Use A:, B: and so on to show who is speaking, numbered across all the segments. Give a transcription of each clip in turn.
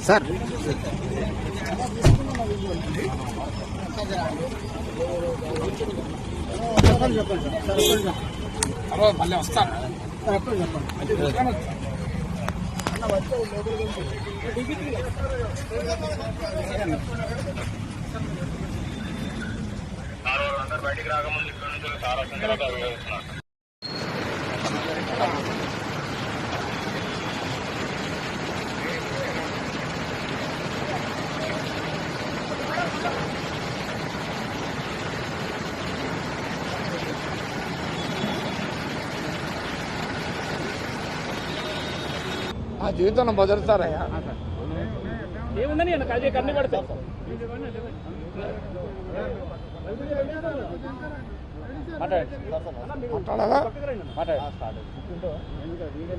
A: Sir
B: మళ్ళీ వస్తాను. అందరు బయటికి రాకముందు ఇక్కడ నుంచి చాలా
A: ఆ జీవితంలో బదులుతారయ్యా.
B: ఏముందని కన్ని పడతాయి.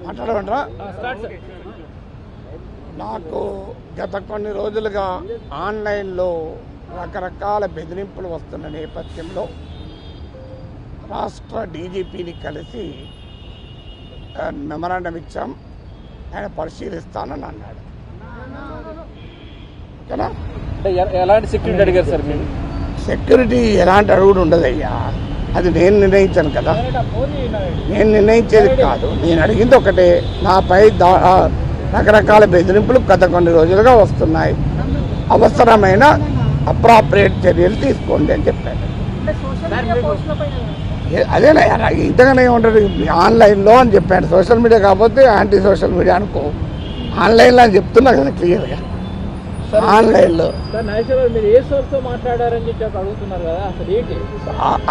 A: మాట్లాడమంటారా? నాకు గత కొన్ని రోజులుగా ఆన్లైన్లో రకరకాల బెదిరింపులు వస్తున్న నేపథ్యంలో రాష్ట్ర డీజీపీని కలిసి మెమరాండం ఇచ్చాం. ఆయన పరిశీలిస్తానని అన్నాడు. ఓకేనా?
B: ఎలాంటి సెక్యూరిటీ అడిగారు సార్ మీరు?
A: సెక్యూరిటీ ఎలాంటి అడుగుడు ఉండదయ్యా. అది నేను నిర్ణయించాను కదా. నేను నిర్ణయించేది కాదు. నేను అడిగింది ఒకటే, నాపై రకరకాల బెదిరింపులు గత కొన్ని రోజులుగా వస్తున్నాయి, అవసరమైన అప్రాప్రియేట్ చర్యలు తీసుకోండి అని చెప్పాను. అదేనా ఇంతగానే ఉంటుంది ఆన్లైన్లో అని చెప్పాను. సోషల్ మీడియా కాకపోతే యాంటీ సోషల్ మీడియా అనుకో, ఆన్లైన్లో అని చెప్తున్నా కదా క్లియర్గా. ఆన్లైన్లో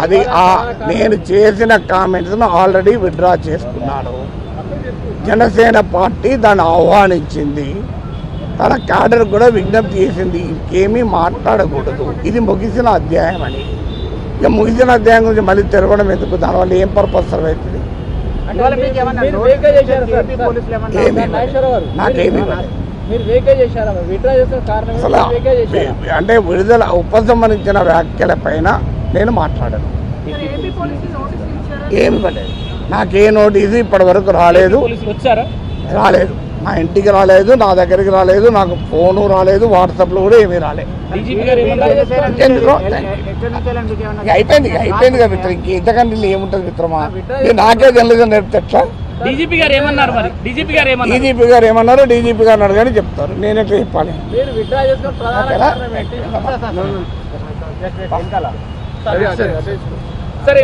A: అది నేను చేసిన కామెంట్స్ను ఆల్రెడీ విత్డ్రా చేసుకున్నాను. జనసేన పార్టీ దాన్ని ఆహ్వానించింది, తన క్యాడర్ కూడా విజ్ఞప్తి చేసింది ఇంకేమీ మాట్లాడకూడదు, ఇది ముగిసిన అధ్యాయం అని. ఇక ముగిసిన అధ్యాయం గురించి మళ్ళీ తిరగడం ఎందుకు? దానివల్ల ఏం పర్పస్ సర్వ్ అవుతుంది? నాకేమీ అసలు అంటే విడుదల ఉపసంహరించిన వ్యాఖ్యల పైన నేను మాట్లాడాను. ఏమి పడలేదు, నాకే నోటీసు ఇప్పటి వరకు రాలేదు. మా ఇంటికి రాలేదు, నా దగ్గరికి రాలేదు, నాకు ఫోను రాలేదు, వాట్సాప్లో కూడా ఏమీ రాలేదు. అయిపోయింది కదా మిత్రం, ఇంక ఇంతకంటే ఏముంటుంది మిత్రమా? నాకే తెలియదు నేర్పితే ఎట్లా? డీజీపీ గారు ఏమన్నారు? డీజీపీ గారు అడగని చెప్తారు, నేను ఎట్లా చెప్పాలి?
B: సార్